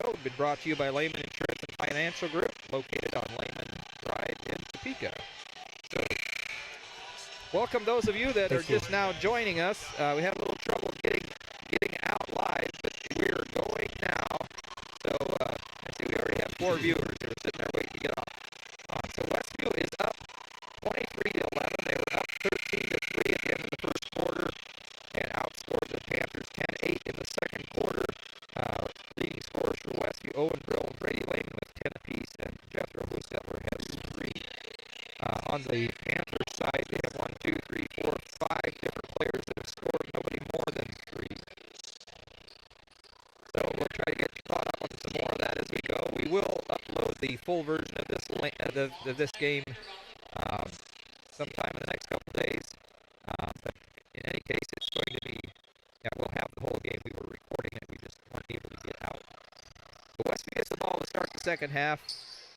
Road, been brought to you by Lehman Insurance and Financial Group, located on Lehman Drive in Topeka. So, welcome those of you that are just now joining us. We had a little trouble getting out live, but we're going now. So, I see we already have 4 viewers who are sitting there waiting to get on. So Westview is up 23-11. They were up 13-3 at the end of the first quarter and outscored the Panthers 10-8 in the second quarter. Leading scorers for Westview: Owen Brill and Brady Lehman with 10 apiece, and Jethro Hostetler has 3. On the Panthers side, they have 1, 2, 3, 4, 5 different players that have scored, nobody more than 3. So we'll try to get caught up on some more of that as we go. We will upload the full version of this game sometime in the next couple days. But in any case, it's going to be, we'll have the whole game. We were recording it. We just weren't able to get out. But Westview gets the ball to start the second half,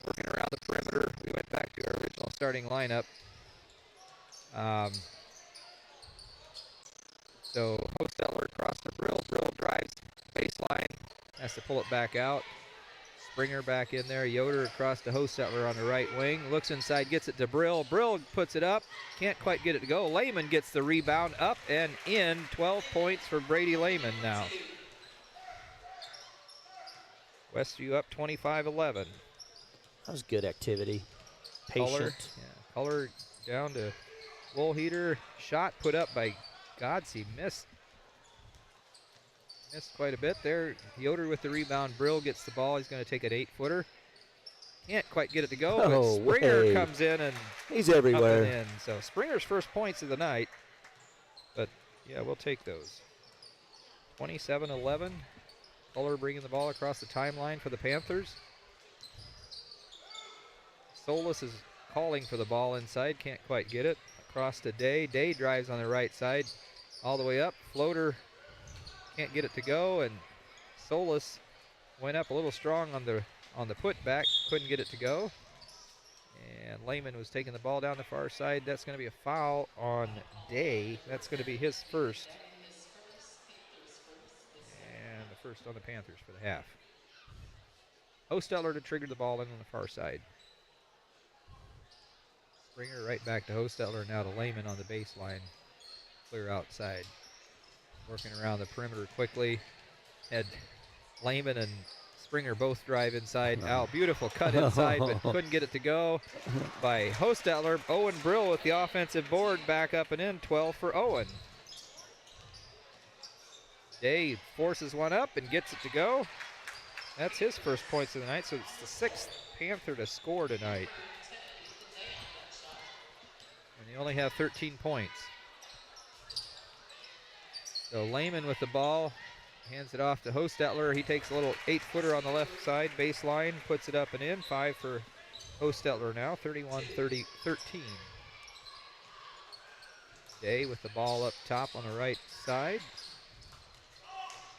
working around the perimeter. We went back to our original starting lineup. So Hostetler across the Brill. Brill drives baseline, has to pull it back out. Springer back in there. Yoder across to Hostetler on the right wing. Looks inside, gets it to Brill. Brill puts it up. Can't quite get it to go. Lehman gets the rebound up and in. 12 points for Brady Lehman now. Westview up 25-11. That was good activity. Patient. Color down to Woolheater. Shot put up by Godsey. Missed quite a bit there. Yoder with the rebound. Brill gets the ball. He's going to take an 8-footer. Can't quite get it to go. But Springer comes in and he's everywhere. Up and in. So Springer's first points of the night. But yeah, we'll take those. 27-11. Color bringing the ball across the timeline for the Panthers. Solis is calling for the ball inside. Can't quite get it. Across to Day. Day drives on the right side. All the way up. Floater. Can't get it to go, and Solis went up a little strong on the putback, couldn't get it to go. And Lehman was taking the ball down the far side. That's going to be a foul on Day. That's going to be his first. And the first on the Panthers for the half. Hostetler to trigger the ball in on the far side. Springer right back to Hostetler, now to Lehman on the baseline. Clear outside. Working around the perimeter quickly. Had Lehman and Springer both drive inside. Beautiful cut inside, but couldn't get it to go by Hostetler. Owen Brill with the offensive board, back up and in. 12 for Owen. Day forces one up and gets it to go. That's his first points of the night, so it's the 6th Panther to score tonight. And they only have 13 points. So Lehman with the ball, hands it off to Hostetler. He takes a little 8-footer on the left side, baseline, puts it up and in. 5 for Hostetler now, 31-13. Day with the ball up top on the right side.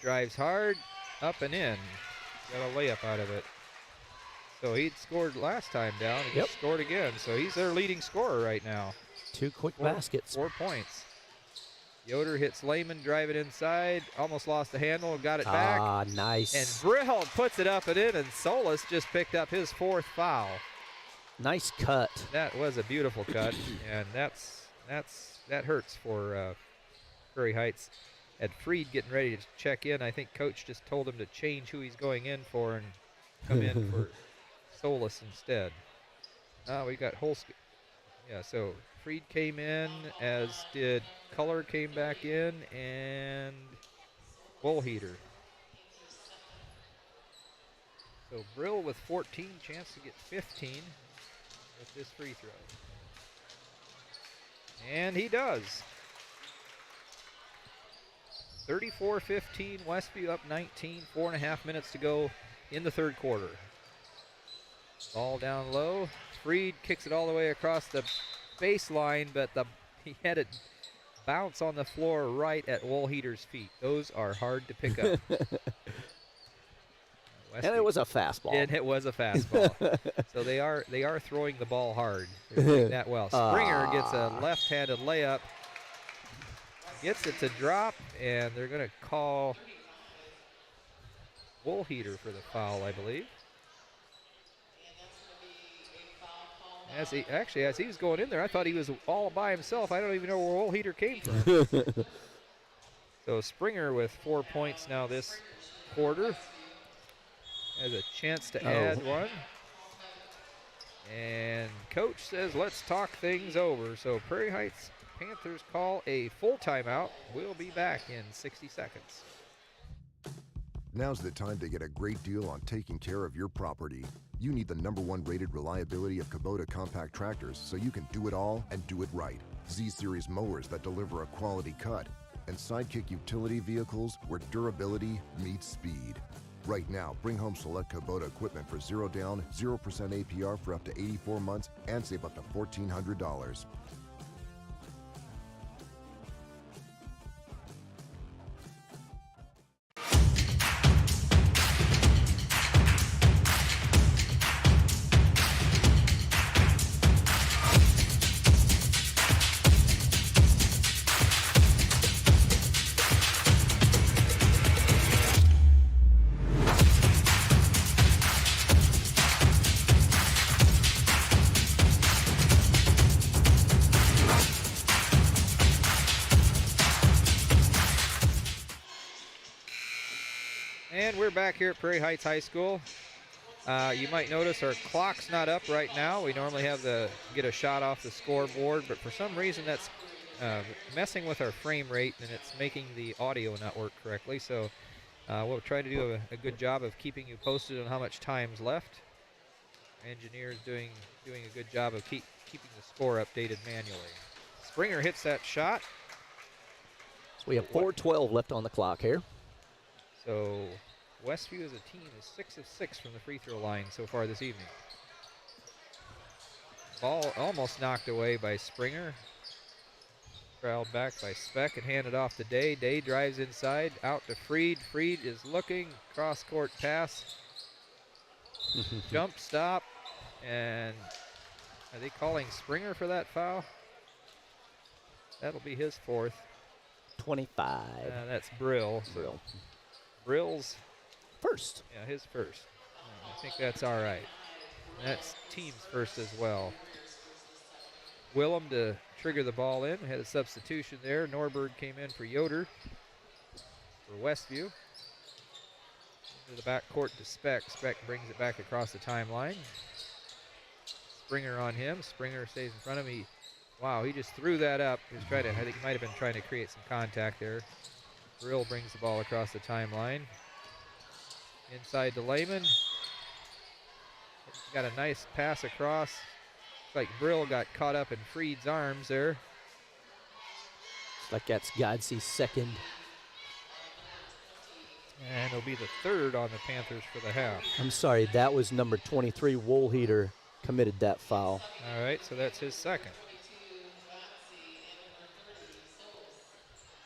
Drives hard, up and in. Got a layup out of it. So he'd scored last time down. He just scored again. So he's their leading scorer right now. 2 quick baskets. 4 points. Yoder hits Lehman, drive it inside, almost lost the handle, got it back. Nice. And Brill puts it up and in, and Solis just picked up his 4th foul. Nice cut. That was a beautiful cut, and that hurts for Prairie Heights. Had Freed getting ready to check in. I think Coach just told him to change who he's going in for and come in for Solis instead. We got Holsk. Yeah, so Freed came in, as did Color came back in, and Woolheater. So Brill with 14, chance to get 15 with this free throw. And he does. 34-15, Westview up 19, 4.5 minutes to go in the third quarter. Ball down low. Freed kicks it all the way across the baseline, but he had it bounce on the floor right at Woolheater's feet. Those are hard to pick up. And it was a fastball. And it was a fastball. So they are throwing the ball hard. They're doing that well. Springer gets a left-handed layup. Gets it to drop, and they're going to call Woolheater for the foul, I believe. As he was going in there, I thought he was all by himself. I don't even know where Woolheater came from. So Springer with 4 points now this quarter. Has a chance to add one. And coach says, let's talk things over. So Prairie Heights Panthers call a full timeout. We'll be back in 60 seconds. Now's the time to get a great deal on taking care of your property. You need the #1 rated reliability of Kubota compact tractors so you can do it all and do it right. Z-Series mowers that deliver a quality cut, and Sidekick utility vehicles where durability meets speed. Right now, bring home select Kubota equipment for 0 down, 0% APR for up to 84 months and save up to $1,400. And we're back here at Prairie Heights High School. You might notice our clock's not up right now. We normally have get a shot off the scoreboard, but for some reason that's messing with our frame rate, and it's making the audio not work correctly. So we'll try to do a good job of keeping you posted on how much time's left. Engineers doing a good job of keeping the score updated manually. Springer hits that shot. So we have 4:12 left on the clock here. So Westview as a team is 6 of 6 from the free throw line so far this evening. Ball almost knocked away by Springer. Corralled back by Speck and handed off to Day. Day drives inside, out to Freed. Freed is looking, cross-court pass. Jump stop, and are they calling Springer for that foul? That'll be his 4th. 25. That's Brill. Brill. Brill's first. Yeah, his first. I think that's all right. That's team's first as well. Willem to trigger the ball in. Had a substitution there. Norberg came in for Yoder for Westview. Into the backcourt to Speck. Speck brings it back across the timeline. Springer on him. Springer stays in front of him. Wow, he just threw that up. I think he might have been trying to create some contact there. Brill brings the ball across the timeline. Inside to Lehman. Got a nice pass across. Looks like Brill got caught up in Freed's arms there. Looks like that's Godsey's second. And it'll be the 3rd on the Panthers for the half. I'm sorry, that was number 23, Woolheater, committed that foul. All right, so that's his second.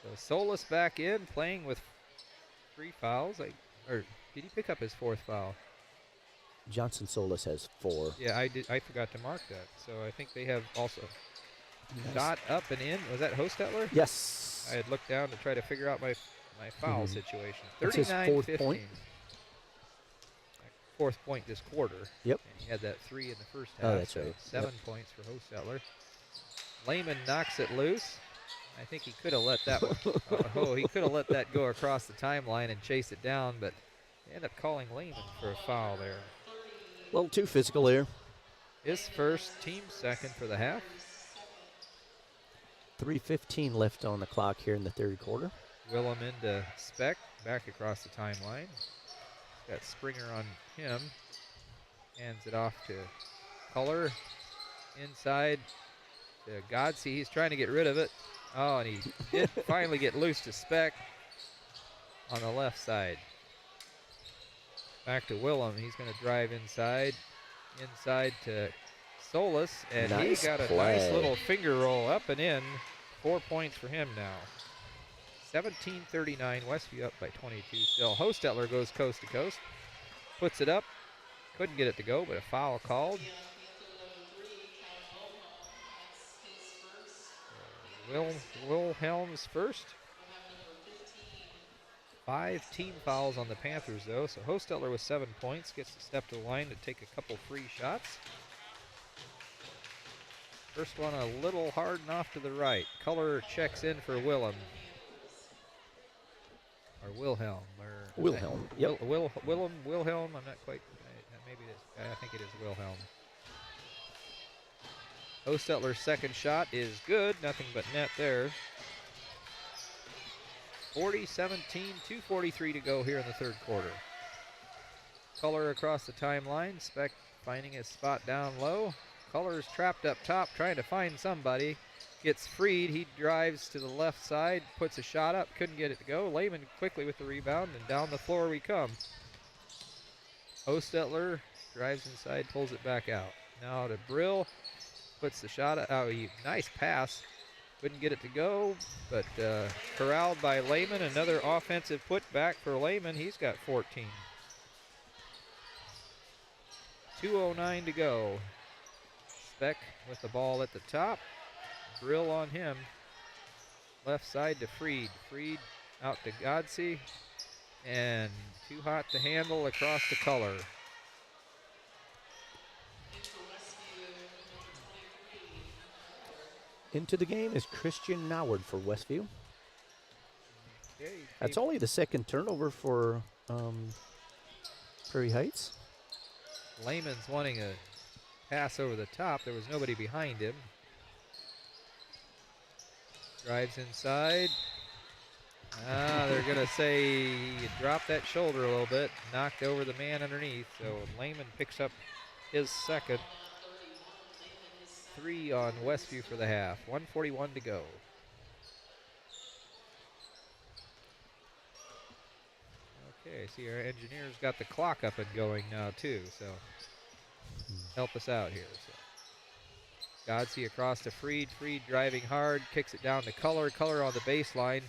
So Solis back in, playing with 3 fouls. Or did he pick up his 4th foul? Johnson Solis has 4. Yeah, I forgot to mark that. So I think they have also shot up and in. Was that Hostetler? Yes. I had looked down to try to figure out my foul situation. That's his 4th 39-15. point. 4th point this quarter. Yep. And he had that 3 in the first half. Oh, that's right. 7 points for Hostetler. Lehman knocks it loose. I think he could have let that one. He could have let that go across the timeline and chase it down, but they end up calling Lehman for a foul there. A little too physical here. His first, team second for the half. 3:15 left on the clock here in the 3rd quarter. Willem into Speck, back across the timeline. Got Springer on him. Hands it off to Culler. Inside to Godsey. He's trying to get rid of it. Oh, and he did finally get loose to Speck on the left side. Back to Willem. He's going to drive inside to Solis, and nice he got a play. nice little finger roll up and in. 4 points for him now. 17-39, Westview up by 22 still. Hostetler goes coast to coast, puts it up, couldn't get it to go, but a foul called. Wilhelm's first. 5 team fouls on the Panthers, though. So Hostetler with 7 points gets to step to the line to take a couple free shots. First one a little hard and off to the right. Color checks in for Willem. Or Wilhelm. Or Wilhelm. Yep. Wilhelm. I'm not quite. Maybe it is. I think it is Wilhelm. Hostetler's second shot is good. Nothing but net there. 40-17, 2:43 to go here in the third quarter. Color across the timeline. Speck finding his spot down low. Color's trapped up top, trying to find somebody. Gets freed. He drives to the left side, puts a shot up, couldn't get it to go. Lehman quickly with the rebound, and down the floor we come. Hostetler drives inside, pulls it back out. Now to Brill, puts the shot up. Oh, nice pass. Couldn't get it to go, but corralled by Lehman. Another offensive putback for Lehman. He's got 14. 2:09 to go. Speck with the ball at the top. Brill on him. Left side to Freed. Freed out to Godsey. And too hot to handle across the Color. Into the game is Christian Noward for Westview. Okay, That's only the second turnover for Prairie Heights. Lehman's wanting a pass over the top. There was nobody behind him. Drives inside. They're going to say you dropped that shoulder a little bit. Knocked over the man underneath. So Lehman picks up his second. 3 on Westview for the half. 1:41 to go. Okay, see our engineers got the clock up and going now too, so help us out here. So Godsey across to Freed. Freed driving hard, kicks it down to Color. Color on the baseline.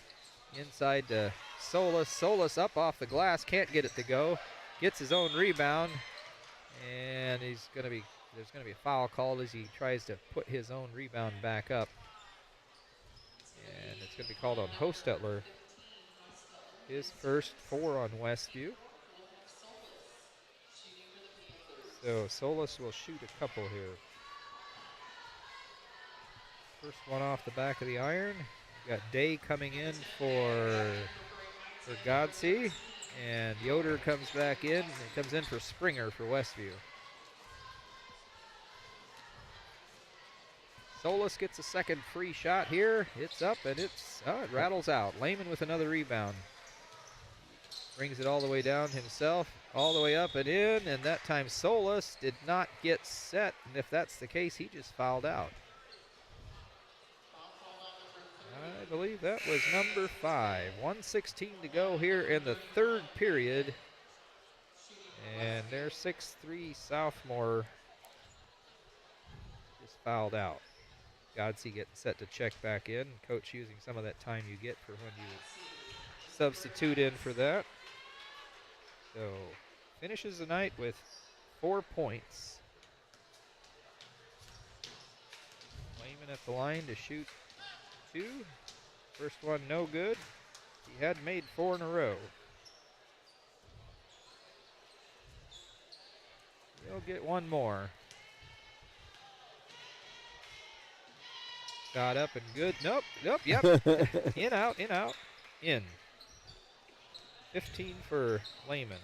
Inside to Solis. Solis up off the glass, can't get it to go. Gets his own rebound, and there's going to be a foul called as he tries to put his own rebound back up. And it's going to be called on Hostetler. His first 4 on Westview. So Solis will shoot a couple here. First one off the back of the iron. We've got Day coming in for Godsey. And Yoder comes back in. And comes in for Springer for Westview. Solis gets a second free shot here. It's up and it rattles out. Lehman with another rebound. Brings it all the way down himself, all the way up and in, and that time Solis did not get set, and if that's the case, he just fouled out. I believe that was number 5. 1:16 to go here in the third period, and their 6'3" sophomore just fouled out. Godsey getting set to check back in. Coach using some of that time you get for when you substitute in for that. So finishes the night with 4 points. Lehman at the line to shoot 2. First one no good. He had made 4 in a row. He'll get one more. Shot up and good. Nope, yep. In, out, in. 15 for Lehman.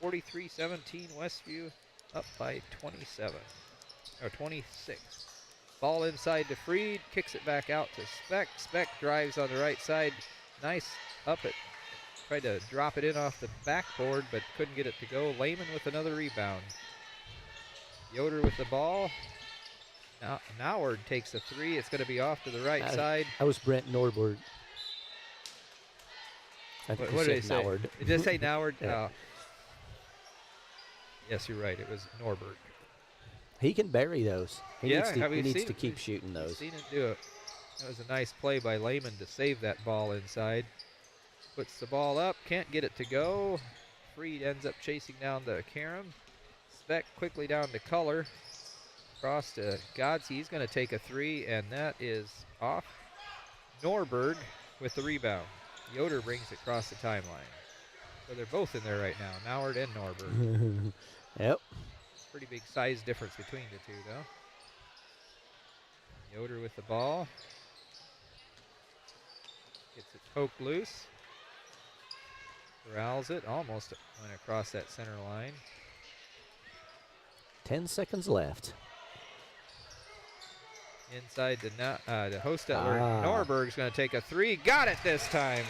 43-17 Westview, up by 27, or 26. Ball inside to Freed, kicks it back out to Speck. Speck drives on the right side. Nice up it. Tried to drop it in off the backboard, but couldn't get it to go. Lehman with another rebound. Yoder with the ball. Now Noward takes a 3. It's going to be off to the right side. That was Brent Norberg. What did they say? Noward. Did they say Noward? Yeah. Yes, you're right. It was Norberg. He can bury those. He needs to keep we've shooting those. Seen him do it. That was a nice play by Lehman to save that ball inside. Puts the ball up, can't get it to go. Freed ends up chasing down the Karam. Speck quickly down to Color. Cross to Godsey. He's going to take a 3, and that is off. Norberg with the rebound. Yoder brings it across the timeline. So they're both in there right now, Noward and Norberg. Yep. Pretty big size difference between the two, though. Yoder with the ball. Gets it poked loose. Corrals it, almost went across that center line. 10 seconds left. Inside to Hostetler. Norberg's going to take a three. Got it this time.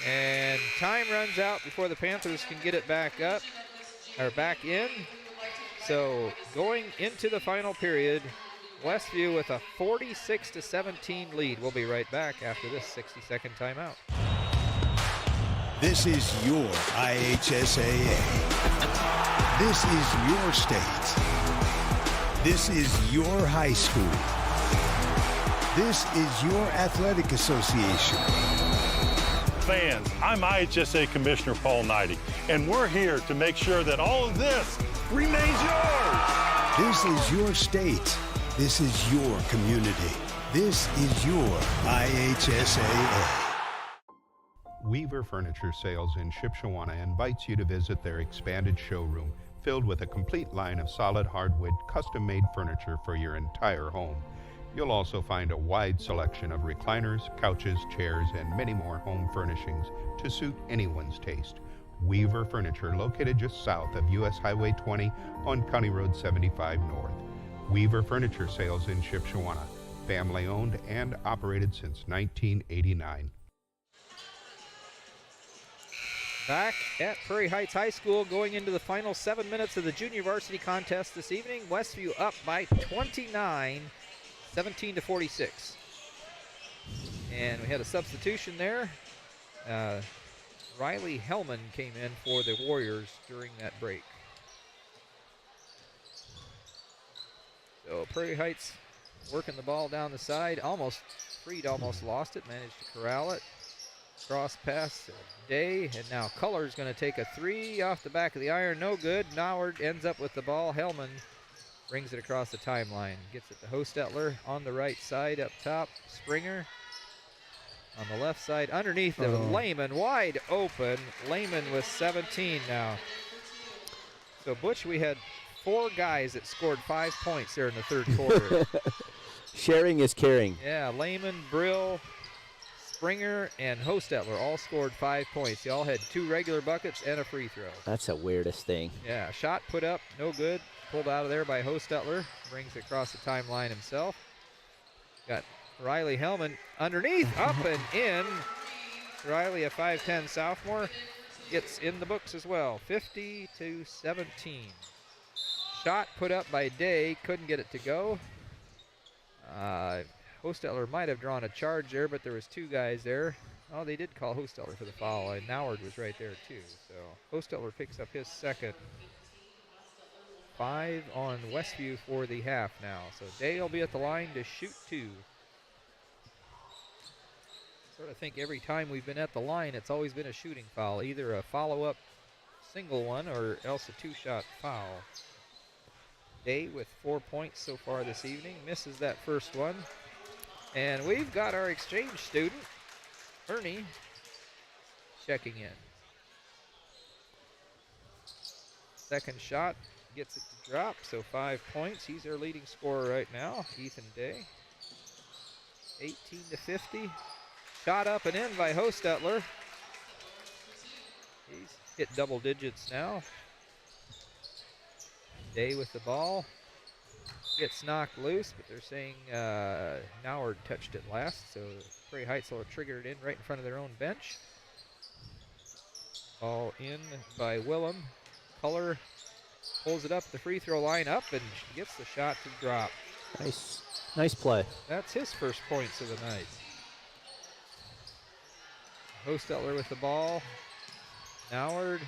And time runs out before the Panthers can get it back up, or back in. So going into the final period, Westview with a 46-17 lead. We'll be right back after this 60-second timeout. This is your IHSAA. This is your state. This is your high school. This is your athletic association. Fans, I'm IHSAA Commissioner Paul Knighty, and we're here to make sure that all of this remains yours. This is your state. This is your community. This is your IHSAA. Weaver Furniture Sales in Shipshewana invites you to visit their expanded showroom filled with a complete line of solid hardwood custom-made furniture for your entire home. You'll also find a wide selection of recliners, couches, chairs, and many more home furnishings to suit anyone's taste. Weaver Furniture, located just south of US Highway 20 on County Road 75 North. Weaver Furniture Sales in Shipshewana, family-owned and operated since 1989. Back at Prairie Heights High School, going into the final 7 minutes of the junior varsity contest this evening. Westview up by 29, 17-46. And we had a substitution there. Riley Hellman came in for the Warriors during that break. So Prairie Heights working the ball down the side. Freed almost lost it, managed to corral it. Cross pass, Day, and now Culler's going to take a three off the back of the iron. No good. Noward ends up with the ball. Hellman brings it across the timeline. Gets it to Hostetler on the right side up top. Springer on the left side. Underneath the Lehman, wide open. Lehman with 17 now. So, Butch, we had 4 guys that scored 5 points there in the third quarter. Sharing is caring. Yeah, Lehman, Brill, Springer, and Hostetler all scored 5 points. They all had 2 regular buckets and a free throw. That's the weirdest thing. Yeah, shot put up, no good. Pulled out of there by Hostetler. Brings it across the timeline himself. Got Riley Hellman underneath, up and in. Riley, a 5'10 sophomore, gets in the books as well. 50-17. Shot put up by Day, couldn't get it to go. Hostetler might have drawn a charge there, but there was 2 guys there. Oh, they did call Hostetler for the foul, and Noward was right there too. So Hostetler picks up his second. 5 on Westview for the half now. So Day will be at the line to shoot 2. Sort of think every time we've been at the line, it's always been a shooting foul, either a follow-up single one or else a 2-shot foul. Day with 4 points so far this evening, misses that first one. And we've got our exchange student, Ernie, checking in. Second shot, gets it to drop, so 5 points. He's our leading scorer right now, Ethan Day. 18-50. Shot up and in by Hostetler. He's hit double digits now. Day with the ball. Gets knocked loose, but they're saying Noward touched it last, so Prairie Heights will trigger it in right in front of their own bench. Ball in by Willem. Culler pulls it up the free throw line up and gets the shot to drop. Nice play. That's his first points of the night. Hostetler with the ball. Noward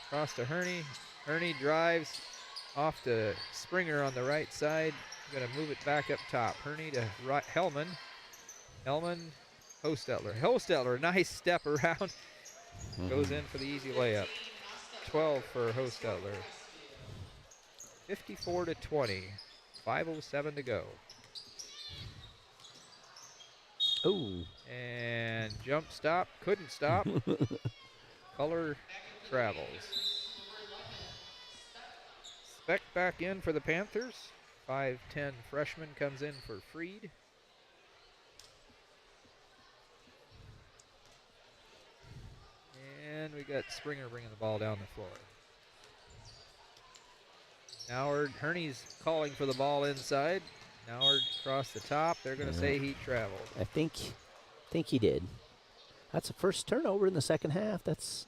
across to Herney. Herney drives off to Springer on the right side. Going to move it back up top. Herney to Hellman. Hellman, Hostetler. Hostetler, nice step around. Goes in for the easy layup. 12 for Hostetler. 54-20. 5:07 to go. Oh. And jump stop, couldn't stop. Color travels. Speck back in for the Panthers. 5'10" freshman comes in for Freed. And we got Springer bringing the ball down the floor. Noward, Herney's calling for the ball inside. Noward across the top. They're going to say he traveled. I think he did. That's the first turnover in the second half. That's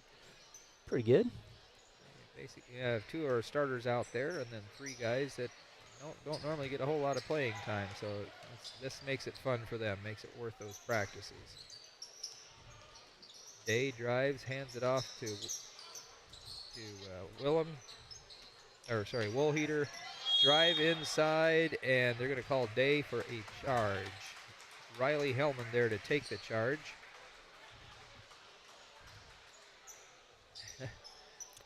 pretty good. Basically, you have 2 of our starters out there, and then 3 guys that don't normally get a whole lot of playing time. So this makes it fun for them, makes it worth those practices. Day drives, hands it off to Woolheater. Drive inside, and they're going to call Day for a charge. Riley Hellman there to take the charge.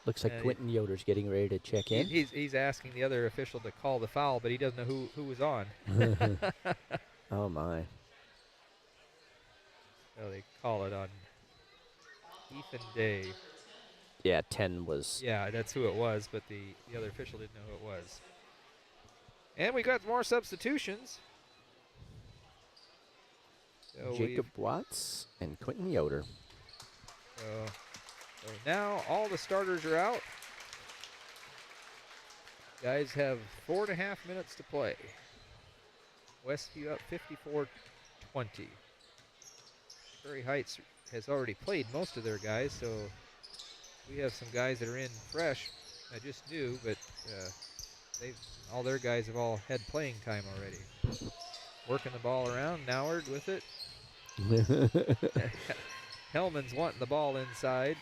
Looks like Quentin Yoder's getting ready to check in. He's asking the other official to call the foul, but he doesn't know who was on. Oh, my. So they call it on Ethan Day. Yeah, 10 was. Yeah, that's who it was, but the other official didn't know who it was. And we got more substitutions. So Jacob Watts and Quentin Yoder. So now all the starters are out. Guys have 4.5 minutes to play. Westview up 54-20. Prairie Heights has already played most of their guys, so we have some guys that are in fresh. I just knew, but all their guys have all had playing time already. Working the ball around, Noward with it. Hellman's wanting the ball inside.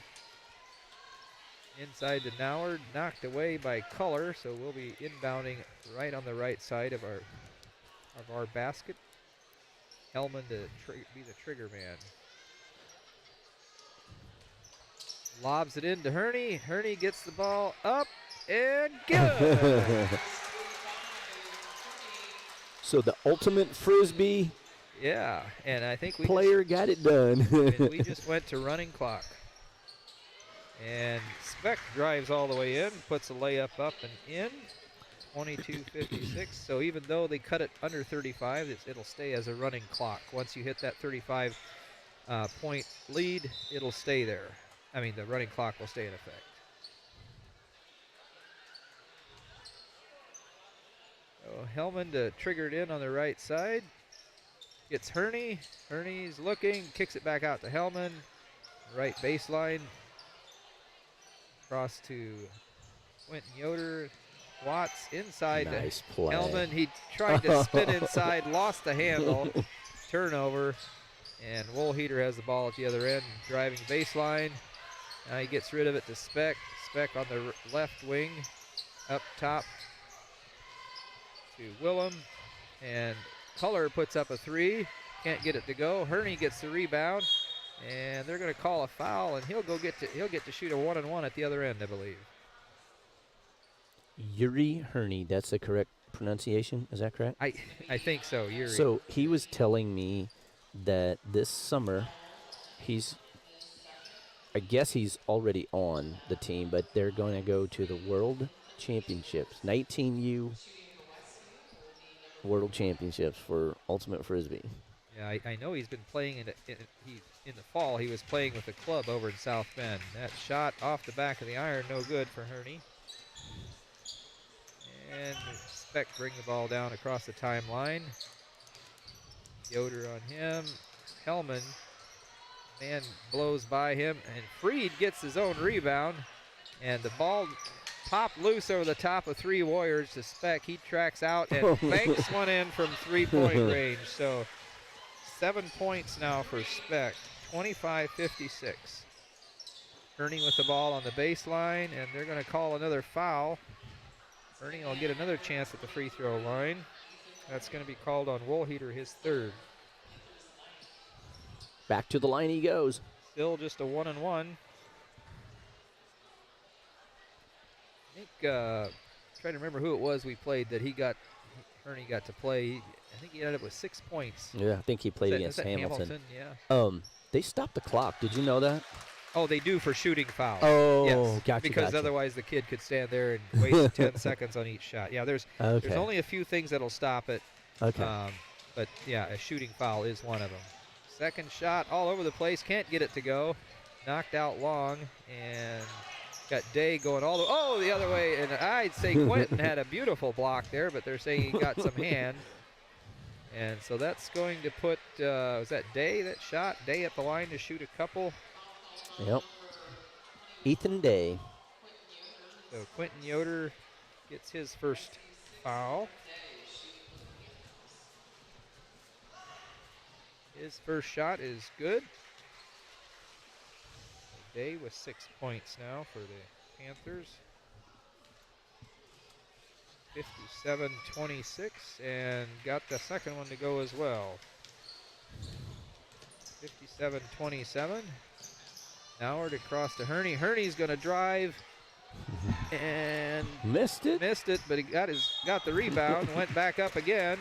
Inside to Noward, knocked away by Color, so we'll be inbounding right on the right side of our basket. Hellman to be the trigger man. Lobs it into Herney. Herney gets the ball up and good. So the ultimate Frisbee Yeah, and I think player got it done. we just went to running clock. And Speck drives all the way in, puts a layup up and in. 22:56. So even though they cut it under 35, it'll stay as a running clock. Once you hit that 35 point lead, it'll stay there. I mean, the running clock will stay in effect. So Hellman to trigger it in on the right side. Gets Herney. Herney's looking, kicks it back out to Hellman. Right baseline. Cross to Quentin Yoder. Watts inside Nice to play. Hellman. He tried to spin inside, lost the handle. Turnover. And Woolheater has the ball at the other end, driving baseline. Now he gets rid of it to Speck. Speck on the left wing, up top to Willem. And Color puts up a 3. Can't get it to go. Herney gets the rebound, and they're going to call a foul, and he'll get to shoot a 1-and-1 at the other end, I believe. Yuri Herney, that's the correct pronunciation, is that correct? I think so, Yuri. So he was telling me that this summer I guess he's already on the team, but they're going to go to the World Championships, 19U World Championships for Ultimate Frisbee. Yeah, I know he's been playing in the fall. He was playing with the club over in South Bend. That shot off the back of the iron, no good for Herney. And Speck bring the ball down across the timeline. Yoder on him. Hellman, man blows by him, and Freed gets his own rebound, and the ball popped loose over the top of 3 Warriors to Speck. He tracks out and banks one in from 3-point range. So 7 points now for Speck, 25-56. Herney with the ball on the baseline, and they're going to call another foul. Herney will get another chance at the free throw line. That's going to be called on Woolheater, his 3rd. Back to the line he goes. Still just a 1-and-1. I think, trying to remember who it was we played that he Ernie got to play. I think he ended up with 6 points. Yeah, I think he played Was against that Hamilton. Yeah. They stopped the clock. Did you know that? Oh, they do for shooting fouls. Oh, yes, gotcha. Because otherwise the kid could stand there and waste 10 seconds on each shot. Yeah, there's only a few things that'll stop it. Okay. But yeah, a shooting foul is one of them. Second shot all over the place. Can't get it to go. Knocked out long and got Day going all the other way. And I'd say Quentin had a beautiful block there, but they're saying he got some hand. And so that's going to put, was that Day that shot? Day at the line to shoot a couple. Yep. Ethan Day. So Quentin Yoder gets his first foul. His first shot is good. Day with 6 points now for the Panthers. 57-26, and got the second one to go as well. 57-27. Howard across to Herney. Herney's going to drive and missed it, but he got the rebound. Went back up again.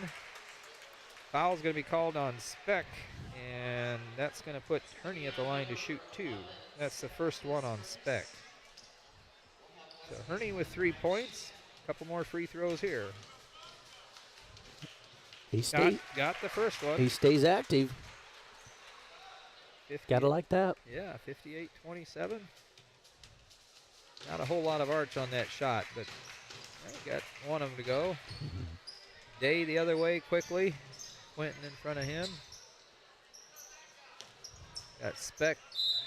Foul's going to be called on Speck, and that's going to put Herney at the line to shoot 2. That's the first one on Speck. So Herney with 3 points. A couple more free throws here. He got the first one. He stays active. Gotta like that. Yeah, 58-27. Not a whole lot of arch on that shot, but I got one of them to go. Day the other way quickly. Quentin in front of him. Got Speck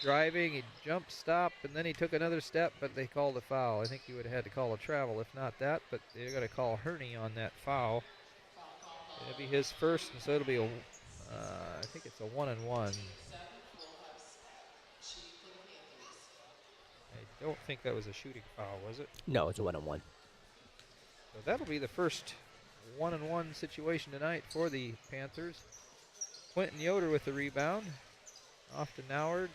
driving. He jumped, stopped, and then he took another step, but they called a foul. I think he would have had to call a travel if not that, but they're going to call Herney on that foul. It'll be his first, and so it'll be I think it's a 1-and-1. I don't think that was a shooting foul, was it? No, it's a 1-on-1. So that'll be the first 1-and-1 situation tonight for the Panthers. Quentin Yoder with the rebound. Off to Noward.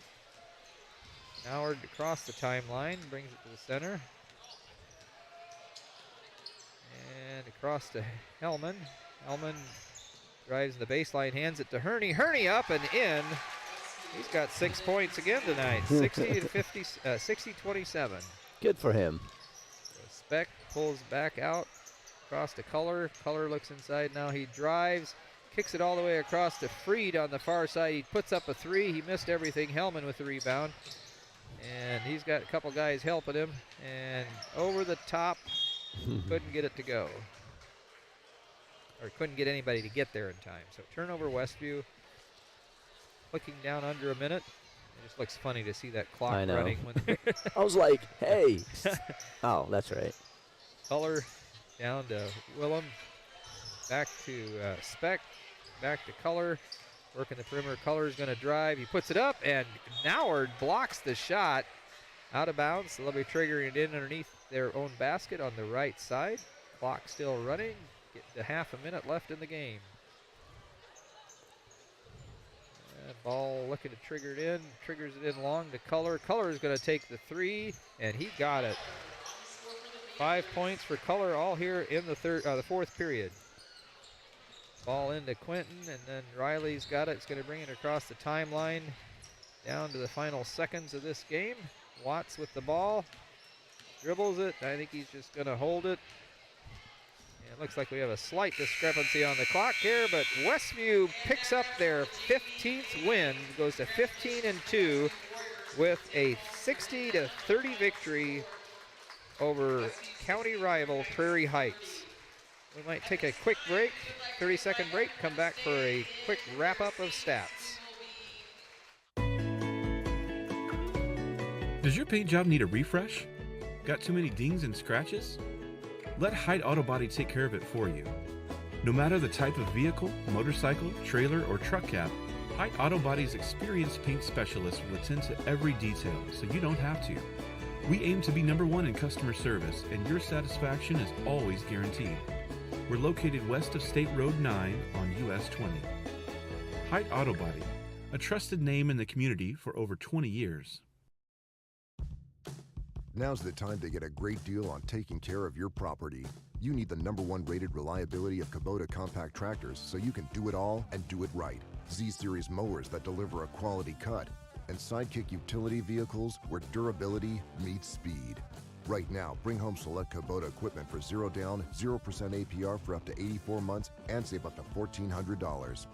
Noward across the timeline, brings it to the center. And across to Hellman. Hellman drives the baseline, hands it to Herney. Herney up and in. He's got 6 points again tonight. 60-27. Good for him. So Speck pulls back out across to Color. Color looks inside now. He drives, kicks it all the way across to Freed on the far side. He puts up a 3. He missed everything. Hellman with the rebound. And he's got a couple guys helping him. And over the top, couldn't get it to go. Or couldn't get anybody to get there in time. So turnover Westview. Clicking down under a minute. It just looks funny to see that clock running. When I was like, hey. Oh, that's right. Color down to Willem. Back to Speck. Back to Color. Working the perimeter. Color is going to drive. He puts it up, and Noward blocks the shot. Out of bounds. So they'll be triggering it in underneath their own basket on the right side. Clock still running. Get to half a minute left in the game. Ball looking to trigger it in. Triggers it in long to Color. Color is going to take the 3, and he got it. 5 points for Color all here in the fourth period. Ball into Quentin, and then Riley's got it. It's going to bring it across the timeline down to the final seconds of this game. Watts with the ball. Dribbles it. I think he's just going to hold it. It looks like we have a slight discrepancy on the clock here, but Westview picks up their 15th win, goes to 15-2 with a 60-30 victory over county rival Prairie Heights. We might take a quick break, 30-second break, come back for a quick wrap-up of stats. Does your paint job need a refresh? Got too many dings and scratches? Let Height Auto Body take care of it for you. No matter the type of vehicle, motorcycle, trailer, or truck cab, Height Auto Body's experienced paint specialists will attend to every detail, so you don't have to. We aim to be #1 in customer service, and your satisfaction is always guaranteed. We're located west of State Road 9 on US 20. Height Auto Body, a trusted name in the community for over 20 years. Now's the time to get a great deal on taking care of your property. You need the #1 rated reliability of Kubota compact tractors so you can do it all and do it right. Z-Series mowers that deliver a quality cut. And Sidekick utility vehicles where durability meets speed. Right now, bring home select Kubota equipment for 0 down, 0% APR for up to 84 months and save up to $1,400.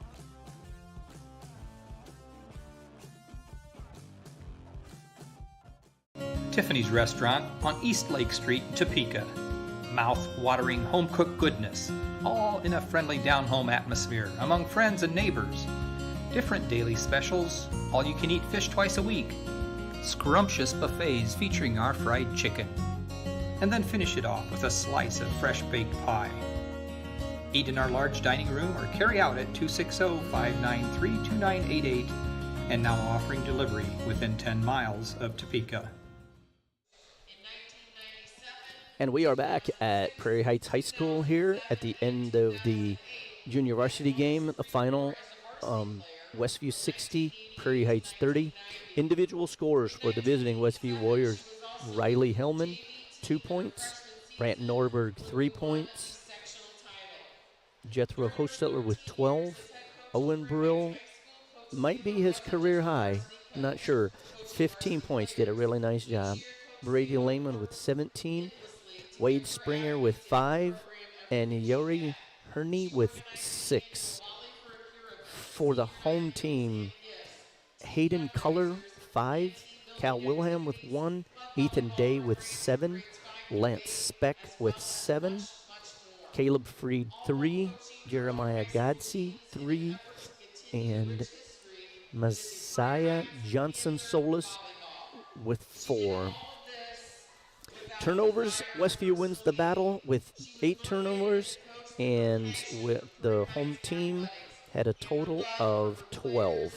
Tiffany's Restaurant on East Lake Street, Topeka. Mouth-watering home-cooked goodness, all in a friendly down-home atmosphere among friends and neighbors. Different daily specials, all-you-can-eat fish twice a week, scrumptious buffets featuring our fried chicken, and then finish it off with a slice of fresh-baked pie. Eat in our large dining room or carry out at 260-593-2988, and now offering delivery within 10 miles of Topeka. And we are back at Prairie Heights High School here at the end of the junior varsity game, the final. Westview 60, Prairie Heights 30. Individual scores for the visiting Westview Warriors: Riley Hellman, 2 points. Brant Norberg, 3 points. Jethro Hostetler with 12. Owen Brill might be his career high, not sure. 15 points, did a really nice job. Brady Lehman with 17. Wade Springer with 5. And Yuri Herney with 6. For the home team, Hayden Culler, 5. Cal Wilhelm with 1. Ethan Day with 7. Lance Speck with 7. Caleb Freed, 3. Jeremiah Godsey, 3. And Messiah Johnson Solis with 4. Turnovers, Westview wins the battle with 8 turnovers, and with the home team had a total of 12.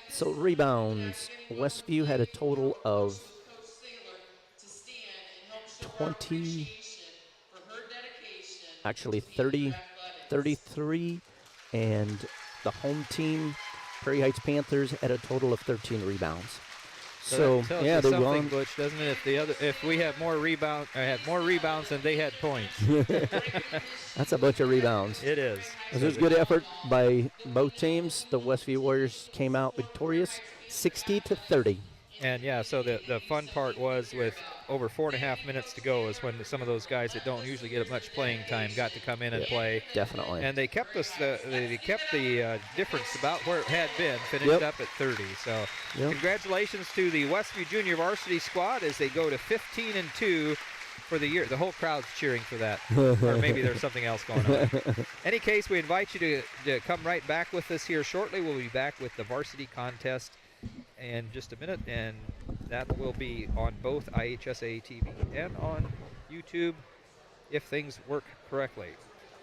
So rebounds, Westview had a total of 33, and the home team, Prairie Heights Panthers, had a total of 13 rebounds. So yeah, they something, won. Butch, doesn't it? If we have more rebounds than they had points. That's a bunch of rebounds. It is. It was good effort by both teams. The Westview Warriors came out victorious, 60-30. And yeah, so the fun part was with over 4.5 minutes to go is when some of those guys that don't usually get much playing time got to come in and play. Definitely. And they kept the difference about where it had been, finished up at 30. So congratulations to the Westview Junior Varsity squad as they go to 15-2 for the year. The whole crowd's cheering for that. Or maybe there's something else going on. Any case, we invite you to come right back with us here shortly. We'll be back with the varsity contest in just a minute, and that will be on both IHSAA TV and on YouTube if things work correctly.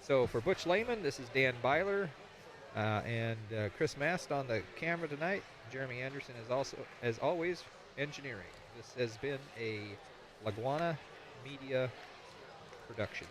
So for Butch Lehman, this is Dan Byler and Chris Mast on the camera tonight. Jeremy Anderson is also, as always, engineering. This has been a LaGwana Media production.